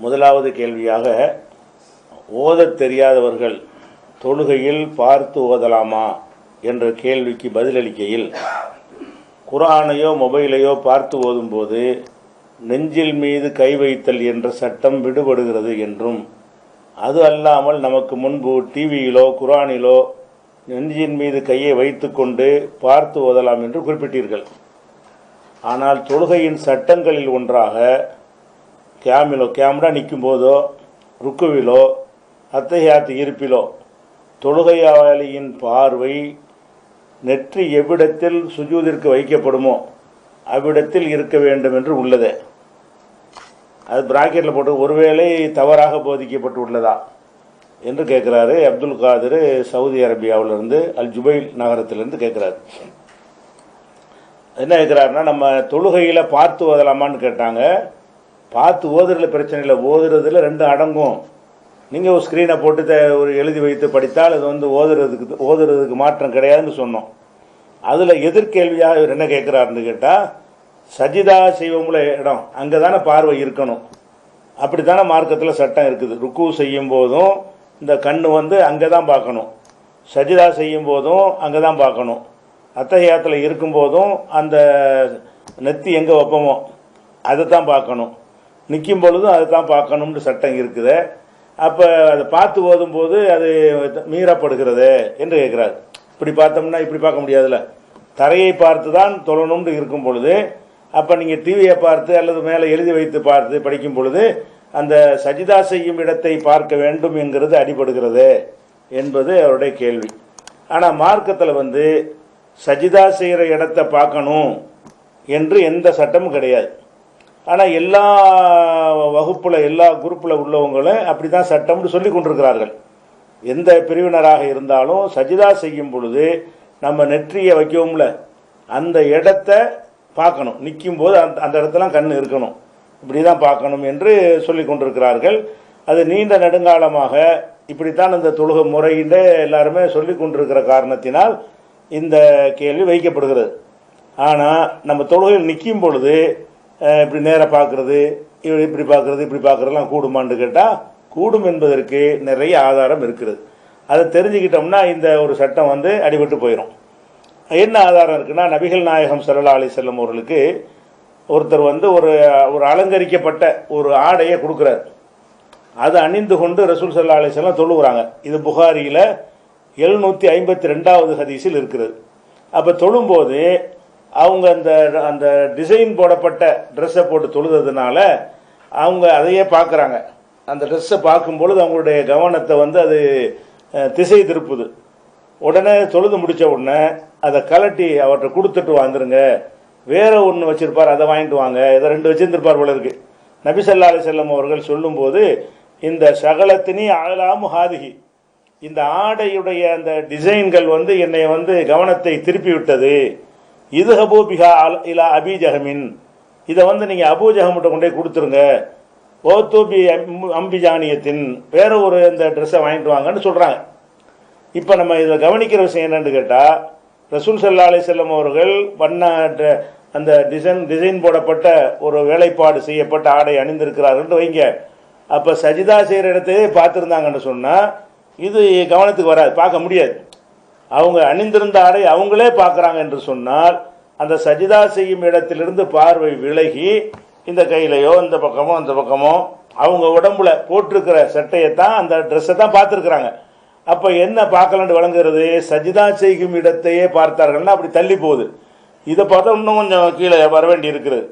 முதலாவது கேள்வியாக, ஓதத் தெரியாதவர்கள் தொழுகையில் பார்த்து ஓதலாமா என்ற கேள்விக்கு பதிலளிக்கையில், குர்ஆனையோ மொபைலையோ பார்த்து ஓதும்போது நெஞ்சில் மீது கை வைத்தல் என்ற சட்டம் விடுபடுகிறது என்றும், அது அல்லாமல் நமக்கு முன்பு டிவியிலோ குர்ஆனிலோ நெஞ்சின் மீது கையை வைத்து கொண்டு பார்த்து ஓதலாம் என்று குறிப்பிட்டீர்கள். ஆனால் தொழுகையின் சட்டங்களில் ஒன்றாக கேமரா நிற்கும் போதோ ருக்குவிலோ அத்தஹியாத்து இருப்பிலோ தொழுகையாளியின் பார்வை நெற்றி எவ்விடத்தில் சுஜூதிற்கு வைக்கப்படுமோ அவ்விடத்தில் இருக்க வேண்டும் என்று உள்ளது. அது பிராக்கெட்டில் போட்டு ஒருவேளை தவறாக போதிக்கப்பட்டு உள்ளதா என்று கேட்குறாரு. அப்துல் காதிர் சவுதி அரேபியாவிலிருந்து அல் ஜுபைல் நகரத்திலிருந்து கேட்குறாரு. என்ன கேட்குறாருன்னா, நம்ம தொழுகையில் பார்த்து ஓதலாமான்னு கேட்டாங்க. பார்த்து ஓதுறதுல பிரச்சனை இல்லை, ஓதுறதுல ரெண்டு அடங்கும். நீங்கள் ஒரு ஸ்க்ரீனை போட்டு ஒரு எழுதி வைத்து படித்தால் அது ஓதுறதுக்கு மாற்றம் கிடையாதுன்னு சொன்னோம். அதில் எதிர்கேள்வியாக இவர் என்ன கேட்குறாருன்னு கேட்டால், சஜிதா செய்வோம்ல இடம் அங்கே தானே பார்வை இருக்கணும், அப்படி தானே மார்க்கத்தில் சட்டம் இருக்குது. ருக்கு செய்யும் போதும் இந்த கண் அங்கே தான் பார்க்கணும், சஜிதா செய்யும் போதும் அங்கே தான் பார்க்கணும், அத்தஹியாத்தில் இருக்கும்போதும் அந்த நெத்தி எங்கே வைப்போமோ அதை தான் பார்க்கணும், நிற்கும் பொழுதும் அதை தான் பார்க்கணும்னு சட்டம் இருக்குது. அப்போ அதை பார்த்து ஓதும்போது அது மீறப்படுகிறது என்று கேட்குறாரு. இப்படி பார்த்தோம்னா இப்படி பார்க்க முடியாதுல்ல, தரையை பார்த்து தான் தொழணும்னு இருக்கும் பொழுது, அப்போ நீங்கள் டிவியை பார்த்து அல்லது மேலே எழுதி வைத்து பார்த்து படிக்கும் பொழுது அந்த சஜிதா செய்யும் இடத்தை பார்க்க வேண்டும் என்கிறது அடிபடுகிறது என்பது அவருடைய கேள்வி. ஆனால் மார்க்கத்தில் சஜிதா செய்கிற இடத்தை பார்க்கணும் என்று எந்த சட்டமும் கிடையாது. ஆனால் எல்லா வகுப்பில் எல்லா குரூப்பில் உள்ளவங்களும் அப்படி தான் சட்டம்னு சொல்லி கொண்டிருக்கிறார்கள். எந்த பிரிவினராக இருந்தாலும் சஜிதா செய்யும் பொழுது நம்ம நெற்றியை வைக்கவும்ல அந்த இடத்த பார்க்கணும், நிற்கும் போது அந்த இடத்துலாம் கண் இருக்கணும், இப்படி தான் பார்க்கணும் என்று சொல்லி கொண்டிருக்கிறார்கள். அது நீண்ட நெடுங்காலமாக இப்படித்தான் இந்த தொழுகை முறையில எல்லாருமே சொல்லி கொண்டிருக்கிற காரணத்தினால் இந்த கேள்வி வைக்கப்படுகிறது. ஆனால் நம்ம தொழுகையில் நிற்கும் பொழுது இப்படி நேராக பார்க்குறது, இப்படி பார்க்குறது, இப்படி பார்க்குறதுலாம் கூடுமான்னு கேட்டால் கூடும் என்பதற்கு நிறைய ஆதாரம் இருக்கிறது. அதை தெரிஞ்சுக்கிட்டோம்னா இந்த ஒரு சட்டம் அடிபட்டு போயிடும். என்ன ஆதாரம் இருக்குன்னா, நபிகள் நாயகம் ஸல்லல்லாஹு அலைஹி வஸல்லம் அவர்களுக்கு ஒருத்தர் ஒரு அலங்கரிக்கப்பட்ட ஒரு ஆடையை கொடுக்குறார். அதை அணிந்து கொண்டு ரசூல் ஸல்லல்லாஹு அலைஹி வஸல்லம் தொழுகிறாங்க. இது புகாரியில் 752வது ஹதீஸில் இருக்கிறது. அப்போ தொழும்போது அவங்க அந்த டிசைன் போடப்பட்ட ட்ரெஸ்ஸை போட்டு தொழுதுனால அவங்க அதையே பார்க்குறாங்க. அந்த ட்ரெஸ்ஸை பார்க்கும்பொழுது அவங்களுடைய கவனத்தை அது திசை திருப்புது. உடனே தொழுது முடித்த உடனே அதை கலட்டி அவர்கிட்ட கொடுத்துட்டு வந்துருங்க, வேற ஒன்று வச்சுருப்பார் அதை வாங்கிட்டு வாங்க, இதை 2 வச்சுருந்துருப்பார் போல இருக்கு. நபி ஸல்லல்லாஹு அலைஹி வஸல்லம் அவர்கள் சொல்லும்போது, இந்த சகலத்தினி அலாமு ஹாதிஹி, இந்த ஆடையுடைய அந்த டிசைன்கள் என்னை கவனத்தை திருப்பி விட்டது. இது ஹபூ பிஹா இலா அபி ஜஹமின், இதை நீங்கள் அபூ ஜஹம்கிட்ட கொண்டே கொடுத்துருங்க. ஓத்தூபி அம்பிஜானியத்தின், வேற ஒரு இந்த ட்ரெஸ்ஸை வாங்கிட்டு வாங்கன்னு சொல்கிறாங்க. இப்போ நம்ம இதில் கவனிக்கிற விஷயம் என்னன்னு கேட்டால், ரசூல் ஸல்லல்லாஹு அலைஹி வஸல்லம் அவர்கள் அந்த டிசைன் போடப்பட்ட ஒரு வேலைப்பாடு செய்யப்பட்ட ஆடை அணிந்திருக்கிறார்கள் வைங்க. அப்போ சஜிதா செய்கிற இடத்தையே பார்த்துருந்தாங்கன்னு சொன்னால் இது கவனத்துக்கு வராது, பார்க்க முடியாது. அவங்க அணிந்திருந்த ஆடை அவங்களே பார்க்குறாங்க என்று சொன்னால் அந்த சஜிதா செய்யும் இடத்திலிருந்து பார்வை விலகி இந்த கையிலையோ இந்த பக்கமோ அந்த பக்கமோ அவங்க உடம்புல போட்டிருக்கிற சட்டையை தான், அந்த ட்ரெஸ்ஸை தான் பார்த்துருக்குறாங்க. அப்போ என்ன பார்க்கலான்னு விளங்குறது, சஜிதா செய்யும் இடத்தையே பார்த்தார்கள்னா அப்படி தள்ளி போகுது. இதை பார்த்தா இன்னும் கொஞ்சம் கீழே வர வேண்டி இருக்கிறது.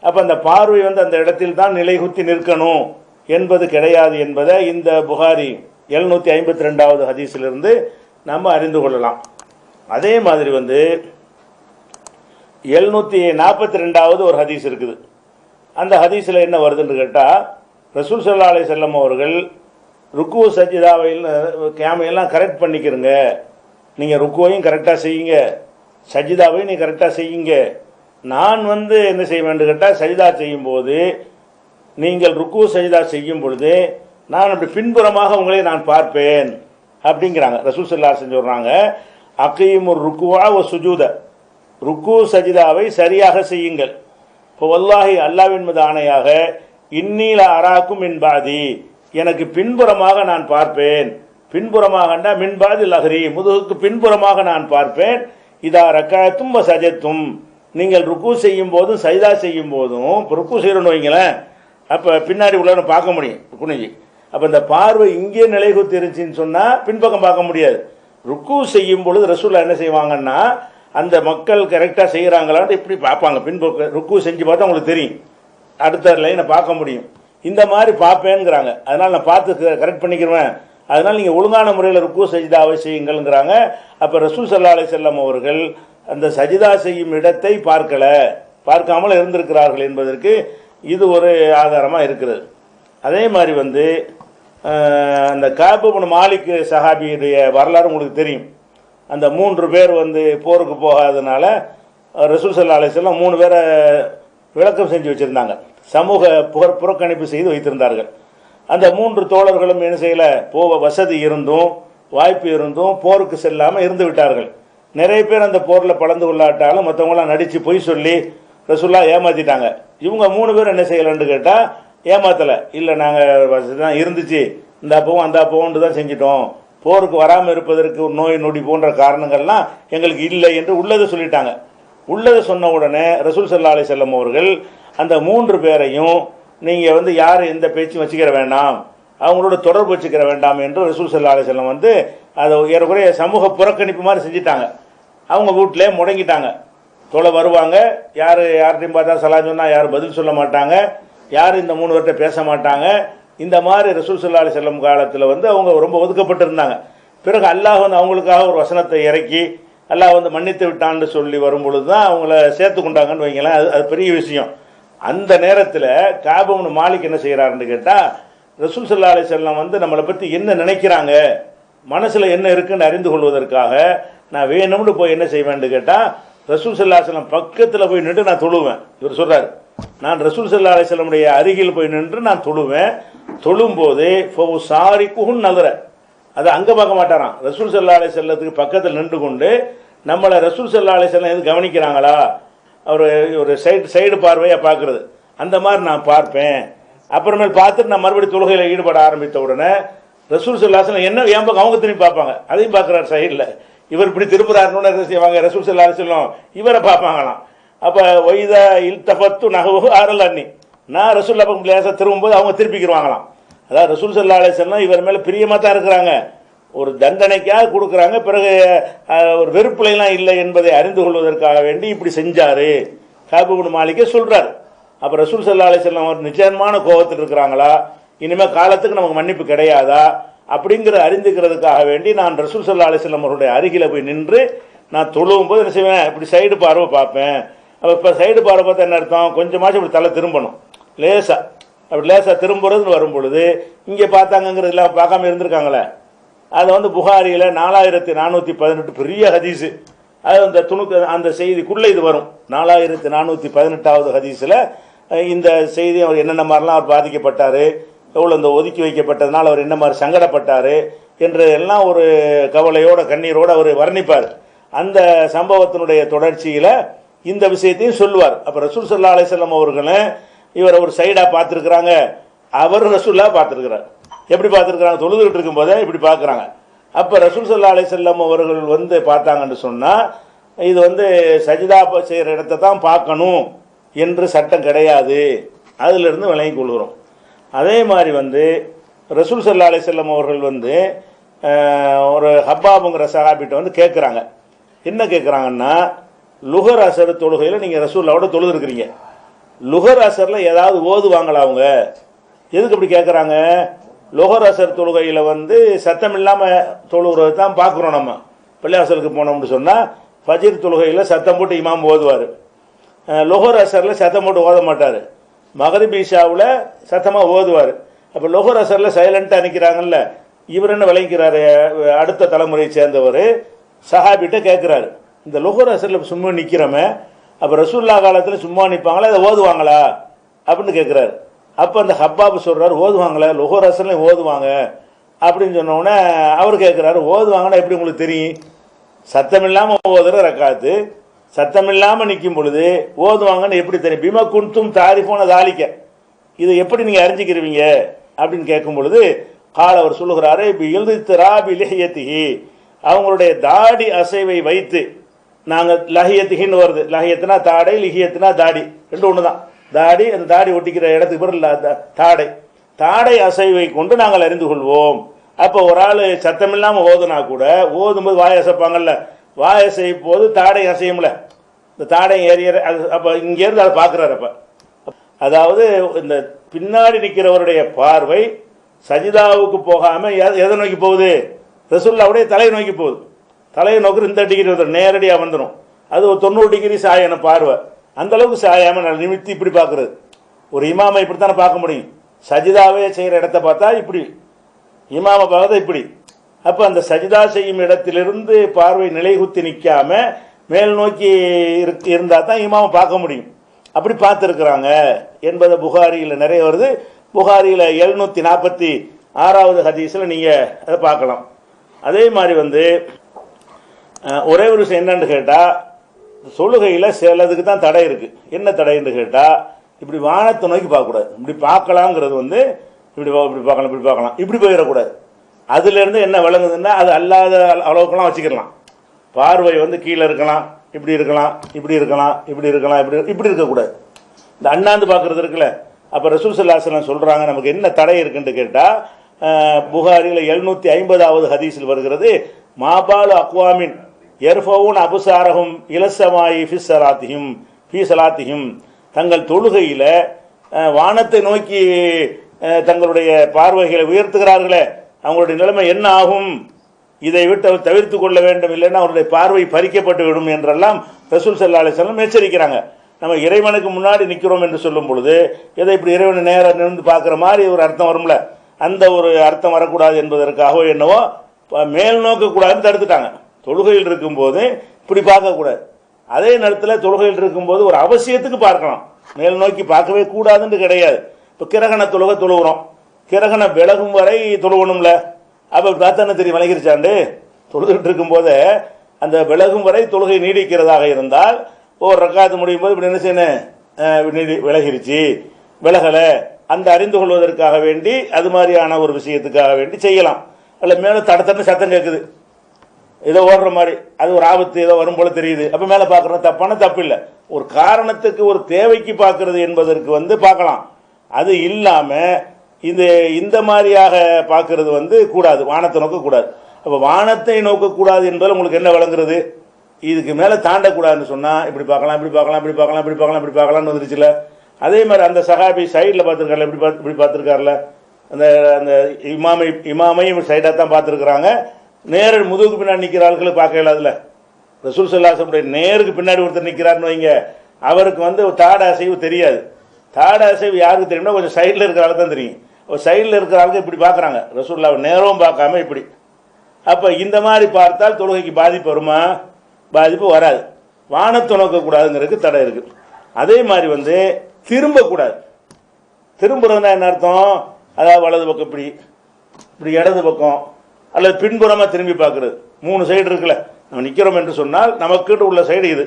அப்போ அந்த பார்வை அந்த இடத்தில் தான் நிலைகுத்தி நிற்கணும் என்பது கிடையாது என்பதை இந்த புகாரி 752வது ஹதீஸிலிருந்து நம்ம அறிந்து கொள்ளலாம். அதே மாதிரி 742வது ஒரு ஹதீஸ் இருக்குது. அந்த ஹதீஸில் என்ன வருதுன்னு கேட்டால், ரசூல் ஸல்லல்லாஹு அலைஹி வஸல்லம் அவர்கள் ருக்கு சஜிதாவையில் கேமையெல்லாம் கரெக்ட் பண்ணிக்கிறங்க, நீங்கள் ருக்குவையும் கரெக்டாக செய்யுங்க, சஜிதாவையும் நீங்கள் கரெக்டாக செய்யுங்க. நான் என்ன செய்வேன்னு கேட்டால், சஜிதா செய்யும்போது நீங்கள் ருக்கு சஜிதா செய்யும் பொழுது நான் அப்படி பின்புறமாக உங்களை நான் பார்ப்பேன் அப்படிங்கிறாங்க. ரசூல் ஸல்லல்லாஹு அலைஹி வஸல்லம் சொல்கிறாங்க, அகீமுர் ருக்குவா வ சுஜூத, ருக்கு சஜிதாவை சரியாக செய்யுங்கள். இப்போ வல்லாஹி அல்லாஹ்வின் மீது ஆணையாக இன்னீல அராக்கும் மின்பாதி, எனக்கு பின்புறமாக நான் பார்ப்பேன். பின்புறமாக மின்பாதி லஹரி, முதுகுக்கு பின்புறமாக நான் பார்ப்பேன். இதா ரக்காத்தும் சஜத்தும், நீங்கள் ருக்கு செய்யும் போதும் சைதா செய்யும் போதும், ருக்கு செய்யணும்னு வைங்களேன், அப்போ பின்னாடி உள்ளவனை பார்க்க முடியும் குனிஞ்சி. அப்போ இந்த பார்வை இங்கே நிலைகுத்தி இருந்துச்சின்னு சொன்னால் பின்பக்கம் பார்க்க முடியாது. ருக்கு செய்யும் பொழுது ரசூல்லா என்ன செய்வாங்கன்னா, அந்த மக்கள் கரெக்டாக செய்கிறாங்களான்னு இப்படி பார்ப்பாங்க. பின்பக்கம் ருக்கு செஞ்சு பார்த்தா உங்களுக்கு தெரியும், அடுத்த லைனை பார்க்க முடியும். இந்த மாதிரி பார்ப்பேங்கிறாங்க. அதனால் நான் பார்த்து கரெக்ட் பண்ணிக்கிறேன். அதனால் நீங்கள் ஒழுங்கான முறையில் ருக்கு சஜிதாவை செய்யுங்கள்ங்கிறாங்க. அப்போ ரசூல் ஸல்லல்லாஹு அலைஹி வஸல்லம் அவர்கள் அந்த சஜிதா செய்யும் இடத்தை பார்க்காமல் இருந்திருக்கிறார்கள் என்பதற்கு இது ஒரு ஆதாரமாக இருக்கிறது. அதே மாதிரி அந்த கஅப் இப்னு மாலிக் சஹாபியுடைய வரலாறு உங்களுக்கு தெரியும். அந்த 3 பேர் போருக்கு போகாதனால ரசூல் ஸல்லல்லாஹு அலைஹி வஸல்லம் 3 பேரை விளக்கம் செஞ்சு வச்சுருந்தாங்க, சமூக புறக்கணிப்பு செய்து வைத்திருந்தார்கள். அந்த 3 தோழர்களும் என்ன செய்யலை, வசதி இருந்தும் வாய்ப்பு இருந்தும் போருக்கு செல்லாமல் இருந்து விட்டார்கள். நிறைய பேர் அந்த போரில் பலந்து கொள்ளாட்டாலும் மற்றவங்களாம் நடித்து பொய் சொல்லி ரசூல்லா ஏமாற்றிட்டாங்க. இவங்க 3 பேர் என்ன செய்யலைன்னு கேட்டால் ஏமாத்தலை. இல்லை, நாங்கள் வசதி தான் இருந்துச்சு, இந்த அப்பவும் அந்த அப்போன்ட்டு தான் செஞ்சிட்டோம், போருக்கு வராமல் இருப்பதற்கு நோய் நொடி போன்ற காரணங்கள்லாம் எங்களுக்கு இல்லை என்று உள்ளதை சொல்லிட்டாங்க. உள்ளதை சொன்ன உடனே ரசூல் ஸல்லல்லாஹு அலைஹி வஸல்லம் அவர்கள் அந்த 3 பேரையும் நீங்கள் யார் எந்த பேச்சும் வச்சுக்கிற வேண்டாம், அவங்களோட தொடர்பு வச்சுக்கிற வேண்டாம் என்று ரசூல் ஸல்லல்லாஹு அலைஹி வஸல்லம் அதை ஏறக்குறைய சமூக புறக்கணிப்பு மாதிரி செஞ்சுட்டாங்க. அவங்க வீட்டிலே முடங்கிட்டாங்க. தொலை வருவாங்க, யார்கிட்டையும் பார்த்தா சலாம் சொன்னால் யாரும் பதில் சொல்ல மாட்டாங்க, யாரும் இந்த 3 பேர்கிட்ட பேச மாட்டாங்க. இந்த மாதிரி ரசூல் ஸல்லல்லாஹு அலைஹி வஸல்லம் காலத்தில் அவங்க ரொம்ப ஒதுக்கப்பட்டிருந்தாங்க. பிறகு அல்லாஹ் அவங்களுக்காக ஒரு வசனத்தை இறக்கி அல்லாஹ் மன்னித்து விட்டான்னு சொல்லி வரும்பொழுது தான் அவங்கள சேர்த்து கொண்டாங்கன்னு வைங்களேன். அது பெரிய விஷயம். அந்த நேரத்தில் கஅப் இப்னு மாலிக் என்ன செய்கிறாருன்னு கேட்டால், ரசூல் ஸல்லல்லாஹு அலைஹி வஸல்லம் நம்மளை பற்றி என்ன நினைக்கிறாங்க, மனசில் என்ன இருக்குன்னு அறிந்து கொள்வதற்காக நான் வேணும்னு போய் என்ன செய்வேன்னு கேட்டால், ரசூல் ஸல்லல்லாஹு அலைஹி வஸல்லம் பக்கத்தில் போய் நின்று நான் தொழுவேன். இவர் சொல்கிறார், நான் ரசூல் ஸல்லல்லாஹு அலைஹி வஸல்லமுடைய அருகில் போய் நின்று நான் தொழுவேன். தொழும்போது சாரிக்குஹுன் நதர, அதை அங்கே பார்க்க மாட்டாராம், ரசூல் ஸல்லல்லாஹு அலைஹி வஸல்லத்துக்கு பக்கத்தில் நின்று கொண்டு நம்மளை ரசூல் ஸல்லல்லாஹு அலைஹி வஸல்லம் எது கவனிக்கிறாங்களா, ஒரு சைடு பார்வையாக பார்க்குறது, அந்த மாதிரி நான் பார்ப்பேன். அப்புறமேல் பார்த்துட்டு நான் மறுபடியும் தொழுகையில் ஈடுபட ஆரம்பித்த உடனே ரசூல் ஸல்லல்லாஹு அலைஹி வஸல்லம் என்ன என் பக்கம் அவங்க திரும்பி பார்ப்பாங்க, அதையும் பார்க்குறாரு சைடில். இவர் இப்படி திரும்புறாருன்னு என்ன செய்வாங்க, ரசூல் ஸல்லல்லாஹு அலைஹி வஸல்லம் இவரை பார்ப்பாங்களாம். அப்போ ஒய்தா இல்தஃபத்து நஹவு ஆரல் அன்னி, நான் ரசூல்லா பக்கம் லேசாக திரும்பும்போது அவங்க திருப்பிக்கிடுவாங்களாம். அதாவது ரசூல் ஸல்லல்லாஹு அலைஹி வஸல்லம் இவர் மேலே பிரியமாக தான் இருக்கிறாங்க, ஒரு தண்டனைக்காக கொடுக்குறாங்க, பிறகு ஒரு வெறுப்புலாம் இல்லை என்பதை அறிந்து கொள்வதற்காக வேண்டி இப்படி செஞ்சார் கஅப் இப்னு மாலிக்கே சொல்கிறார். அப்போ ரசூல் ஸல்லல்லாஹு அலைஹி வஸல்லம் ஒரு நிச்சயமான கோபத்தில் இருக்கிறாங்களா, இனிமேல் காலத்துக்கு நமக்கு மன்னிப்பு கிடையாதா அப்படிங்கிற அறிந்துக்கிறதுக்காக வேண்டி நான் ரசூல் ஸல்லல்லாஹு அலைஹி வஸல்லம் அவருடைய அருகில் போய் நின்று நான் தொழுவும் போது என்ன செய்வேன், இப்படி சைடு பார்வை பார்ப்பேன். அப்போ இப்போ சைடு பார்வை பார்த்தா என்ன அர்த்தம், கொஞ்சமாச்சும் இப்படி தலை திரும்பணும், லேசாக அப்படி லேசாக திரும்புறதுன்னு வரும் பொழுது இங்கே பார்த்தாங்கங்கிறது எல்லாம் பார்க்காம இருந்திருக்காங்களே. அதை புகாரியில் 4418 பெரிய ஹதீஸு, அது அந்த செய்திக்குள்ளே இது வரும். 4418வது ஹதீஸில் இந்த செய்தி அவர் என்னென்ன மாதிரிலாம் அவர் பாதிக்கப்பட்டார், எவ்வளோ இந்த ஒதுக்கி வைக்கப்பட்டதுனால அவர் என்ன மாதிரி சங்கடப்பட்டார் என்று எல்லாம் ஒரு கவலையோட கண்ணீரோடு அவர் வர்ணிப்பார். அந்த சம்பவத்தினுடைய தொடர்ச்சியில் இந்த விஷயத்தையும் சொல்லுவார். அப்போ ரசூல் ஸல்லல்லாஹு அலைஹி வஸல்லம் அவர்களும் இவரை ஒரு சைடாக பார்த்துருக்குறாங்க, அவர் ரசூல்லா பார்த்துருக்கிறார். எப்படி பார்த்துருக்குறாங்க, தொழுதுகிட்டு இருக்கும்போதே இப்படி பார்க்குறாங்க. அப்போ ரசூல் ஸல்லல்லாஹு அலைஹி வஸல்லம் அவர்கள் பார்த்தாங்கன்னு சொன்னால் இது சஜிதா செய்கிற இடத்தை தான் பார்க்கணும் என்று சட்டம் கிடையாது, அதிலிருந்து விளங்கி கொள்கிறோம். அதே மாதிரி ரசூல் ஸல்லல்லாஹு அலைஹி வஸல்லம் அவர்கள் ஒரு ஹப்பாபுங்கிற சஹாபிட்ட கேட்குறாங்க. என்ன கேட்குறாங்கன்னா, லுஹர் அசர் தொழுகையில் நீங்கள் ரசூல்லாவோட தொழுதுருக்கிறீங்க, லுஹர் அசரில் ஏதாவது ஓதுவாங்களா அவங்க, எதுக்கு அப்படி கேட்குறாங்க, லுஹர் அசர் தொழுகையில் சத்தம் இல்லாமல் தொழுகிறது தான் பார்க்குறோம். நம்ம பள்ளிவாசலுக்கு போனோம்னு சொன்னால் ஃபஜ்ர் தொழுகையில் சத்தம் போட்டு இமாம் ஓதுவார், லுஹர் அசரில் சத்தம் போட்டு ஓத மாட்டார், மகரிப் இஷாவில் சத்தமாக ஓதுவார். அப்போ லுஹர் அசரில் சைலண்ட்டாக நிற்கிறாங்கல்ல, இவர் என்ன விளங்கிறாரு, அடுத்த தலைமுறையை சேர்ந்தவர் சஹாபிட்ட கேட்குறாரு, இந்த லுஹர் அசரில் சும்மா நிற்கிறோமே, அப்போ ரசூல்லா காலத்தில் சும்மா நிற்பாங்களா, அதை ஓதுவாங்களா அப்படின்னு கேட்குறாரு. அப்போ அந்த ஹப்பாப் சொல்கிறார், ஓதுவாங்களே, லுஹர் அசர்லையும் ஓதுவாங்க அப்படின்னு சொன்னோடனே அவர் கேட்குறாரு, ஓதுவாங்கன்னா எப்படி உங்களுக்கு தெரியும், சத்தம் இல்லாமல் ஓதுற ரக்காத்து, சத்தம் இல்லாமல் நிற்கும் பொழுது ஓதுவாங்கன்னு எப்படி தெரியும், பிம குன்தும் தாரிஃபோன தாலிக்க, இதை எப்படி நீங்கள் அறிஞ்சிக்கிறீங்க அப்படின்னு கேட்கும் பொழுது கால் அவர் சொல்லுகிறாரு, எழுதுத்திராபிலிஹியத்திஹி, அவங்களுடைய தாடி அசைவை வைத்து நாங்கள் லஹியத்திகின்னு வருது, லஹியத்துனா தாடை, லிஹியத்துனா தாடி, ரெண்டு ஒன்று தான். தாடி, அந்த தாடி ஒட்டிக்கிற இடத்துக்கு பிறகு தாடை, தாடை அசைவை கொண்டு நாங்கள் அறிந்து கொள்வோம். அப்போ ஒரு ஆள் சத்தம் இல்லாமல் ஓதுனா கூட, ஓதும்போது வாய் அசைப்பாங்கல்ல, வாய் அசையும் போது தாடை அசையும்ல, இந்த தாடை ஏறிய அது அப்போ இங்கேருந்து அதை பார்க்குறாரு. அப்போ அதாவது இந்த பின்னாடி நிற்கிறவருடைய பார்வை சஜிதாவுக்கு போகாமல் எதை நோக்கி போகுது? ரசூலுல்லாஹ்வுடைய தலையை நோக்கி போகுது. தலையை நோக்கி இந்த டிகிரி வந்துடும், நேரடியாக வந்துடும். அது ஒரு 90 டிகிரி சாயன பார்வை, அந்தளவுக்கு சாயாமல் நிமித்தி இப்படி பார்க்குறது. ஒரு இமாமை இப்படித்தானே பார்க்க முடியும். சஜிதாவே செய்கிற இடத்த பார்த்தா இப்படி, இமாமை பார்த்தா இப்படி. அப்போ அந்த சஜிதா செய்யும் இடத்திலிருந்து பார்வை நிலைகுத்தி நிற்காம மேல் நோக்கி இருந்தால் தான் இமாமை பார்க்க முடியும். அப்படி பார்த்துருக்குறாங்க என்பதை புகாரியில் நிறைய வருது. புகாரியில் 746வது ஹதீஸில் நீங்கள் அதை பார்க்கலாம். அதே மாதிரி ஒரே ஒரு விஷயம் என்னன்னு கேட்டால், தொழுகையில் சிலதுக்கு தான் தடை இருக்குது. என்ன தடைன்னு கேட்டால், இப்படி வானத்தை நோக்கி பார்க்கக்கூடாது. இப்படி பார்க்கலாங்கிறது இப்படி இப்படி பார்க்கலாம், இப்படி பார்க்கலாம், இப்படி போயிடக்கூடாது. அதுலேருந்து என்ன விளங்குதுன்னா, அது அல்லாத அளவுக்குலாம் வச்சுக்கலாம். பார்வை கீழே இருக்கலாம், இப்படி இருக்கலாம், இப்படி இருக்கலாம், இப்படி இருக்கலாம், இப்படி இருக்கக்கூடாது. இந்த அண்ணாந்து பார்க்குறது இருக்குல்ல. அப்போ ரசூல் ஸல்லல்லாஹு அலைஹி வஸல்லம் சொல்கிறாங்க, நமக்கு என்ன தடை இருக்குன்னு கேட்டால், புகாரியில் 750வது ஹதீஸில் வருகிறது, மாபாலு அக்வாமின் எர்ஃபவுன் அபுசாரஹும் இலசமாயி ஃபி சலாத்திஹிம், தங்கள் தொழுகையில் வானத்தை நோக்கி தங்களுடைய பார்வைகளை உயர்த்துகிறார்களே, அவங்களுடைய நிலைமை என்ன ஆகும்? இதை விட்டு அவர் தவிர்த்து கொள்ள வேண்டும், இல்லைன்னா அவருடைய பார்வை பறிக்கப்பட்டு விடும் என்றெல்லாம் ரசூல் ஸல்லல்லாஹு அலைஹி வஸல்லம் எச்சரிக்கிறாங்க. நம்ம இறைவனுக்கு முன்னாடி நிற்கிறோம் என்று சொல்லும் பொழுது எதை இப்படி இறைவனை நேராக நின்று பார்க்குற மாதிரி ஒரு அர்த்தம் வரும்ல, அந்த ஒரு அர்த்தம் வரக்கூடாது என்பதற்காகவோ என்னவோ மேல் நோக்கக்கூடாதுன்னு தடுத்துட்டாங்க. தொழுகையில் இருக்கும்போது இப்படி பார்க்கக்கூடாது. அதே நேரத்தில் தொழுகையில் இருக்கும்போது ஒரு அவசியத்துக்கு பார்க்கலாம், மேல் நோக்கி பார்க்கவே கூடாதுன்னு கிடையாது. இப்போ கிரகண தொழுகிறோம், கிரகணம் விலகும் வரை தொழுவணும்ல. அப்போ பார்த்தா தெரியும் விலகிருச்சாண்டு. தொழுதுகிட்டு இருக்கும்போது அந்த விலகும் வரை தொழுகை நீடிக்கிறதாக இருந்தால் ஒரு ரக்காத்து முடியும் போது இப்படி என்ன செய்யணும், விலகிருச்சு, விலகலை, அந்த அறிந்து கொள்வதற்காக வேண்டி அது மாதிரியான ஒரு விஷயத்துக்காக வேண்டி செய்யலாம். அல்ல மேலே தடத்தட்டு சத்தம் கேட்குது, ஏதோ ஓடுற மாதிரி, அது ஒரு ஆபத்து ஏதோ வரும் போல தெரியுது, அப்போ மேலே பார்க்குறது தப்பு இல்லை. ஒரு காரணத்துக்கு ஒரு தேவைக்கு பார்க்கறது என்பதற்கு பார்க்கலாம். அது இல்லாமல் இந்த மாதிரியாக பார்க்கறது கூடாது, வானத்தை நோக்கக்கூடாது. அப்போ வானத்தை நோக்கக்கூடாது என்பது உங்களுக்கு என்ன விளங்குறது? இதுக்கு மேலே தாண்டக்கூடாதுன்னு சொன்னால் இப்படி பார்க்கலாம், இப்படி பார்க்கலாம், இப்படி பார்க்கலாம், இப்படி பார்க்கலாம், இப்படி பார்க்கலாம்னு வந்துருச்சுல. அதே மாதிரி அந்த சஹாபி சைடில் பார்த்துருக்காருல, இப்படி பார்த்துருக்காருல, அந்த அந்த இமாமையும் சைடாக தான் பார்த்துருக்குறாங்க. நேர முதுகுக்கு பின்னாடி நிற்கிற ஆட்களுக்கு பார்க்க இல்லாதுல. ரசூல் ஸல்லல்லாஹு அலைஹி வஸல்லம் நேருக்கு பின்னாடி ஒருத்தர் நிற்கிறாருன்னு வைங்க, அவருக்கு தாட அசைவு தெரியாது. தாட அசைவு யாருக்கு தெரியும்னா கொஞ்சம் சைடில் இருக்கிற ஆளுக்கு தான் தெரியும். சைடில் இருக்கிற ஆளுக்கு இப்படி பார்க்குறாங்க, ரசூலுல்லாஹ் நேரம் பார்க்காம இப்படி. அப்போ இந்த மாதிரி பார்த்தால் தொழுகைக்கு பாதிப்பு வருமா? பாதிப்பு வராது. வானத்தை நோக்கக்கூடாதுங்கிறதுக்கு தடை இருக்குது. அதே மாதிரி திரும்பக்கூடாது. திரும்புறதுனா என்ன அர்த்தம்? அதாவது வலது பக்கம் இப்படி, இப்படி இடது பக்கம் அல்லது பின்புறமாக திரும்பி பார்க்குறது. 3 சைடு இருக்குல்ல, நம்ம நிற்கிறோம் என்று சொன்னால் நமக்கிட்ட உள்ள சைடு இது,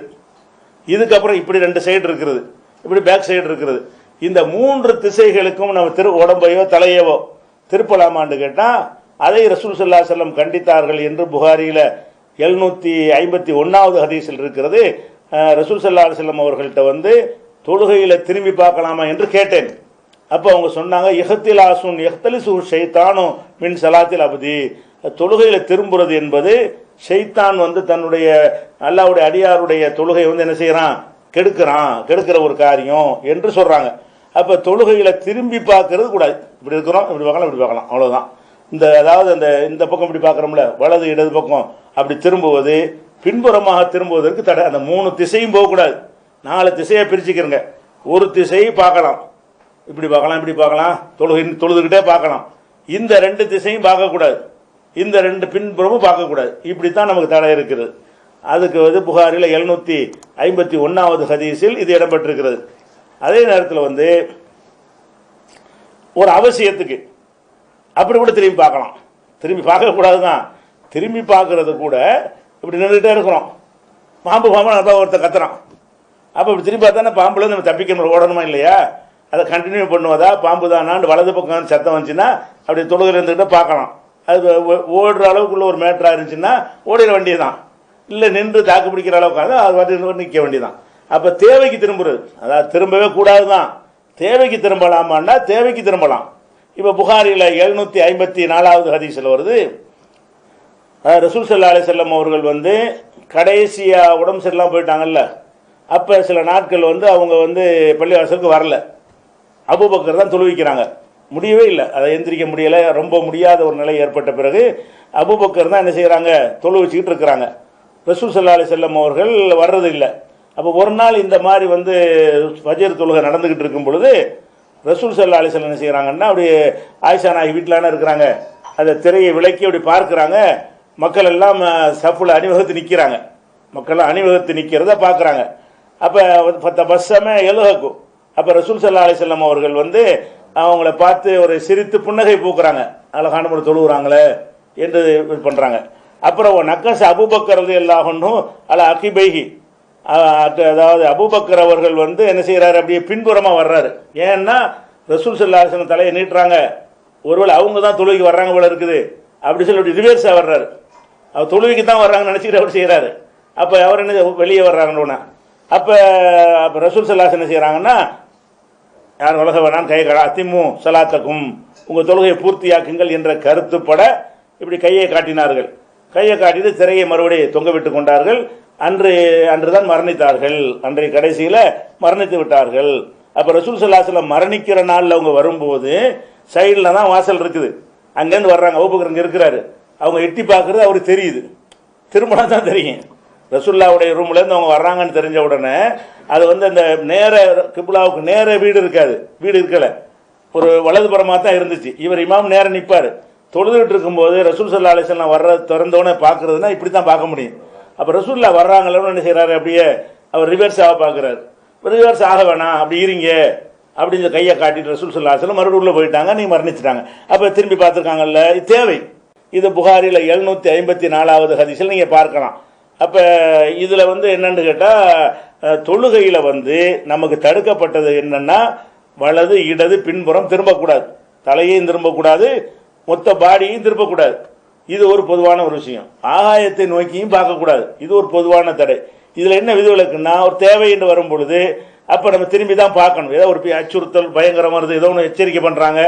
இதுக்கப்புறம் இப்படி 2 சைடு இருக்கிறது, இப்படி பேக் சைடு இருக்கிறது. இந்த 3 திசைகளுக்கும் நம்ம உடம்பையோ தலையவோ திருப்பலாமான்னு கேட்டால் அதை ரசூல் ஸல்லல்லாஹு அலைஹி வஸல்லம் கண்டித்தார்கள் என்று புகாரியில் 751வது ஹதீஸில் இருக்கிறது. ரசூல் ஸல்லல்லாஹு அலைஹி வஸல்லம் அவர்கள்ட்ட தொழுகையில் திரும்பி பார்க்கலாமா என்று கேட்டேன். அப்போ அவங்க சொன்னாங்க, இஹ்திலாசுன் இஹ்தலிசு ஷைத்தானு மின் சலாத்தில் அபதி, தொழுகையில் திரும்புறது என்பது ஷைத்தான் தன்னுடைய அல்லாஹ்வுடைய அடியாருடைய தொழுகை என்ன செய்கிறான், கெடுக்கிற ஒரு காரியம் என்று சொல்கிறாங்க. அப்போ தொழுகையில் திரும்பி பார்க்கறது கூடாது. இப்படி இருக்கிறோம், இப்படி பார்க்கலாம், இப்படி பார்க்கலாம், அவ்வளோதான். அதாவது இந்த பக்கம் இப்படி பார்க்குறோம்ல, வலது இடது பக்கம் அப்படி திரும்புவது, பின்புறமாக திரும்புவதற்கு தடை. அந்த 3 திசையும் போகக்கூடாது. 4 திசையை பிரிச்சுக்கிறங்க. ஒரு திசையை பார்க்கலாம், இப்படி பார்க்கலாம், இப்படி பார்க்கலாம், தொழுதுகிட்டே பார்க்கலாம். இந்த 2 திசையும் பார்க்கக்கூடாது, இந்த 2 பின்புறமும் பார்க்கக்கூடாது. இப்படித்தான் நமக்கு தடை இருக்கிறது. அதுக்கு புகாரில் 751வது ஹதீஸில் இது இடம்பெற்றிருக்கிறது. அதே நேரத்தில் ஒரு அவசியத்துக்கு அப்படி கூட திரும்பி பார்க்கலாம். திரும்பி பார்க்கக்கூடாது தான், திரும்பி பார்க்கறது கூட இப்படி நின்றுட்டே இருக்கிறோம். பாம்பு நல்லா ஒருத்தர் கத்துறான், அப்போ இப்படி திரும்பி பார்த்தா பாம்புலேருந்து நம்ம தப்பிக்கணும், ஓடணுமா இல்லையா? அதை கண்டினியூ பண்ணுவதா பாம்பு தானான்னு வலது பக்கம் சத்தம் வந்துச்சுன்னா அப்படி தொழுகையில் இருந்துக்கிட்ட பார்க்கலாம். அது ஓடுற அளவுக்குள்ள ஒரு மேட்டராக இருந்துச்சுன்னா ஓடிட வேண்டியதுதான். இல்லை நின்று தாக்கு பிடிக்கிற அளவுக்கு அது வந்து நிற்க வேண்டியதான். அப்போ தேவைக்கு திரும்புறது, அதாவது திரும்பவே கூடாது தான். தேவைக்கு திரும்பலாமான்னா தேவைக்கு திரும்பலாம். இப்போ புகாரில் 754வது ஹதீஸில் வருது, ரசூல் ஸல்லல்லாஹு அலைஹி வஸல்லம் அவர்கள் வந்து கடைசியாக உடம்பு சரியில்லாமல் போயிட்டாங்கல்ல, அப்போ சில நாட்கள் வந்து அவங்க வந்து பள்ளிவாசலுக்கு வரல. அபூபக்கர் தான் தொழுவிக்கிறாங்க. முடியவே இல்லை, அதை எந்திரிக்க முடியலை, ரொம்ப முடியாத ஒரு நிலை ஏற்பட்ட பிறகு அபூபக்கர் தான் என்ன செய்கிறாங்க, தொழுவிச்சுக்கிட்டு இருக்கிறாங்க. ரசூல் ஸல்லல்லாஹு அலைஹி வஸல்லம் அவர்கள் வர்றது இல்லை. அப்போ ஒரு நாள் இந்த மாதிரி வந்து ஃபஜர் தொழுகை நடந்துக்கிட்டு இருக்கும் பொழுது ரசூல் ஸல்லல்லாஹு அலைஹி வஸல்லம் என்ன செய்கிறாங்கன்னா, அப்படி ஆயிஷா நாயகி வீட்டிலான இருக்கிறாங்க, அதை திரையை விலக்கி அப்படி பார்க்குறாங்க. மக்கள் எல்லாம் சஃபில் அணிவகுத்து நிற்கிறாங்க, மக்கள் அணிவகுத்து நிற்கிறத பார்க்குறாங்க. அப்போ பஸ்ஸமே எழுகும். அப்போ ரசூல் ஸல்லல்லாஹு அலைஹி வஸல்லம் அவர்கள் வந்து அவங்கள பார்த்து ஒரு சிரித்து புன்னகை பூக்குறாங்க, அழகான முறை தொழுகிறாங்களே என்று பண்ணுறாங்க. அப்புறம் நக்கஸ் அபூபக்கர் ரலியல்லாஹு அன்ஹு அலா அகிபைஹி, அதாவது அபூபக்கர் அவர்கள் வந்து என்ன செய்கிறாரு, அப்படியே பின்புறமாக வர்றாரு. ஏன்னா ரசூல் ஸல்லல்லாஹு அலைஹி வஸல்லம் தலையை நீட்டுறாங்க, ஒருவேளை அவங்க தான் தொழுகைக்கு வர்றாங்க போல இருக்குது அப்படி சொல்லி அப்படி ரிவர்ஸாக வர்றாரு. அவர் தொழுகைக்கு தான் வர்றாங்கன்னு நினச்சிக்கிட்டு அவர் செய்கிறாரு. அப்போ அவர் என்ன வெளியே வர்றாங்கன்னு அப்போ ரசூல் ஸல்லல்லாஹு அலைஹி வஸல்லம் என்ன செய்கிறாங்கன்னா, யார் உலக வேணாம் கை அத்திமு சலாத்தக்கும், உங்கள் தொழுகையை பூர்த்தியாக்குங்கள் என்ற கருத்துப்பட இப்படி கையை காட்டினார்கள். கையை காட்டிட்டு திரையை மறுபடியும் தொங்க விட்டு கொண்டார்கள். அன்றுதான் மரணித்தார்கள், அன்றைய கடைசியில் மரணித்து விட்டார்கள். அப்போ ரசூல் ஸல்லல்லாஹு அலைஹி வஸல்லம் மரணிக்கிற நாளில் அவங்க வரும்போது சைடில் தான் வாசல் இருக்குது, அங்கேருந்து வர்றாங்க. அபூபக்கர் இங்கே இருக்கிறாரு, அவங்க எட்டி பார்க்குறது அவருக்கு தெரியுது, திருமணம் தான் தெரியும். ரசூலுல்லாஹ்வுடைய ரூம்லேருந்து அவங்க வர்றாங்கன்னு தெரிஞ்ச உடனே அது வந்து அந்த நேர கிப்லாவுக்கு நேர வீடு இருக்காது, வீடு இருக்கலை, ஒரு வலதுபுறமாக தான் இருந்துச்சு. இவர் இமாம் நேரம் நிற்பார். தொழுதுகிட்டு இருக்கும்போது ரசூல் ஸல்லல்லாஹு அலைஹி வஸல்லம் வர்ற திறந்தோடனே பார்க்குறதுனா இப்படி தான் பார்க்க முடியும். அப்போ ரசூலுல்லாஹ் வர்றாங்களோன்னு என்ன செய்கிறாரு, அப்படியே அவர் ரிவர்ஸாக பார்க்குறாரு. ரிவர்ஸ் ஆக வேணாம், அப்படி இருங்க அப்படின்னு கையை காட்டிட்டு ரசூல் ஸல்லல்லாஹு அலைஹி வஸல்லம் மறுபடியும் உள்ளே போயிட்டாங்க, நீங்கள் மரணிச்சிட்டாங்க. அப்போ திரும்பி பார்த்துருக்காங்கல்ல, இது தேவை. இது புகாரில் 754வது ஹதீஸில் நீங்கள் பார்க்கலாம். அப்போ இதில் வந்து என்னன்னு கேட்டால், தொழுகையில் வந்து நமக்கு தடுக்கப்பட்டது என்னென்னா, வலது இடது பின்புறம் திரும்பக்கூடாது, தலையையும் திரும்பக்கூடாது, மொத்த பாடியையும் திரும்பக்கூடாது. இது ஒரு பொதுவான ஒரு விஷயம். ஆகாயத்தை நோக்கியும் பார்க்கக்கூடாது, இது ஒரு பொதுவான தடை. இதில் என்ன விதிவிலக்குன்னா, ஒரு தேவை என்று வரும் பொழுது அப்போ நம்ம திரும்பி தான் பார்க்கணும். ஏதோ ஒரு அச்சுறுத்தல் பயங்கரம் வருது, ஏதோ ஒன்று எச்சரிக்கை பண்ணுறாங்க,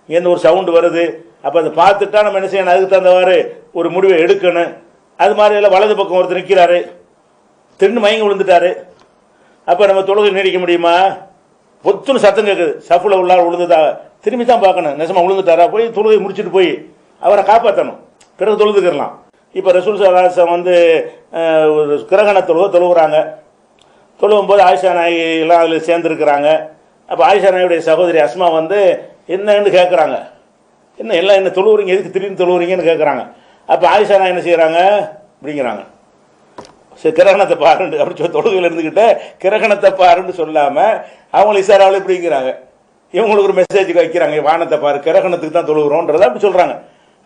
இங்கேருந்து ஒரு சவுண்டு வருது, அப்போ அதை பார்த்துட்டா நம்ம என்ன செய்யணும், அதுக்கு தகுந்தவாறு ஒரு முடிவை எடுக்கணும். அது மாதிரி எல்லாம் வலது பக்கம் ஒருத்தர் நிற்கிறாரு, தின்னு மயங்கி விழுந்துட்டாரு, அப்போ நம்ம தொழுகை நீடிக்க முடியுமா? பொத்துன்னு சத்தம் கேட்குது, சஃபில் உள்ளார் விழுந்துட்டா, திரும்பி தான் பார்க்கணும், நெசமாக விழுந்துட்டாரா, போய் தொழுகை முடிச்சுட்டு போய் அவரை காப்பாற்றணும், பிறகு தொழுதுக்கிறலாம். இப்போ ரசூல் ஸல்லல்லாஹு அலைஹி வஸல்லம் வந்து ஒரு கிரகண தொழுகிறாங்க. தொழுகும்போது ஆயிஷா நாயகி எல்லாம் அதில் சேர்ந்துருக்கிறாங்க. அப்போ ஆயிஷா நாயுடைய சகோதரி அஸ்மா வந்து என்னன்னு கேட்குறாங்க, என்ன தொழுவுறீங்க, எதுக்கு திடீர்னு தொழுவுறீங்கன்னு கேட்குறாங்க. அப்போ ஆயிஷா நாய் என்ன செய்கிறாங்க அப்படிங்கிறாங்க, சரி கிரகணத்தை பாருண்டு அப்படி சொல்லி தொழுகையில் இருந்துக்கிட்ட கிரகணத்தை பாருன்னு சொல்லாமல் அவங்களை இசாராவில் இப்படிங்கிறாங்க. இவங்களுக்கு ஒரு மெசேஜ் வைக்கிறாங்க, வானத்தை பாரு, கிரகணத்துக்கு தான் தொழுகிறோன்றதை அப்படி சொல்கிறாங்க.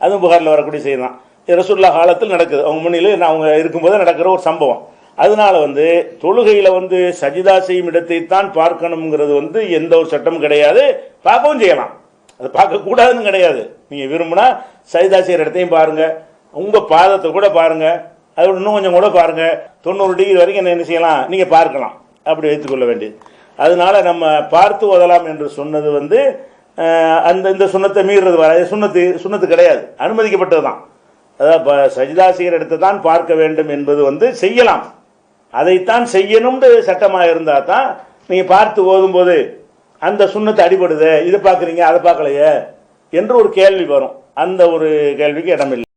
அதுவும் புகாரில் வரக்கூடிய செய்தி தான். ரசூலுல்லாஹ் காலத்தில் நடக்குது, அவங்க முன்னிலையில் அவங்க இருக்கும்போது நடக்கிற ஒரு சம்பவம். அதனால வந்து தொழுகையில் வந்து சஜிதா செய்யும் இடத்தை தான் பார்க்கணுங்கிறது வந்து எந்த ஒரு சட்டமும் கிடையாது. பார்க்கவும் செய்யலாம், அது பார்க்கக்கூடாதுன்னு கிடையாது. நீங்கள் விரும்பினா சஜிதா செய்கிற இடத்தையும் பாருங்கள், உங்கள் பாதத்தை கூட பாருங்கள், அதோட இன்னும் கொஞ்சம் கூட பாருங்கள், 90 டிகிரி வரைக்கும் என்ன செய்யலாம், நீங்கள் பார்க்கலாம், அப்படி வைத்துக்கொள்ள வேண்டியது. அதனால நம்ம பார்த்து ஓதலாம் என்று சொன்னது வந்து இந்த சுண்ணத்தை மீறுறது வர சுண்ணத்து கிடையாது, அனுமதிக்கப்பட்டது தான். அதாவது சஜிதா செய்கிற இடத்தை தான் பார்க்க வேண்டும் என்பது வந்து செய்யலாம், அதைத்தான் செய்யணும்னு சட்டமாக இருந்தால் தான் நீங்கள் பார்த்து ஓதும்போது அந்த சுண்ணத்தை அடிபடுது, இதை பார்க்குறீங்க அதை பார்க்கலையே என்று ஒரு கேள்வி வரும். அந்த ஒரு கேள்விக்கு இடமில்லை.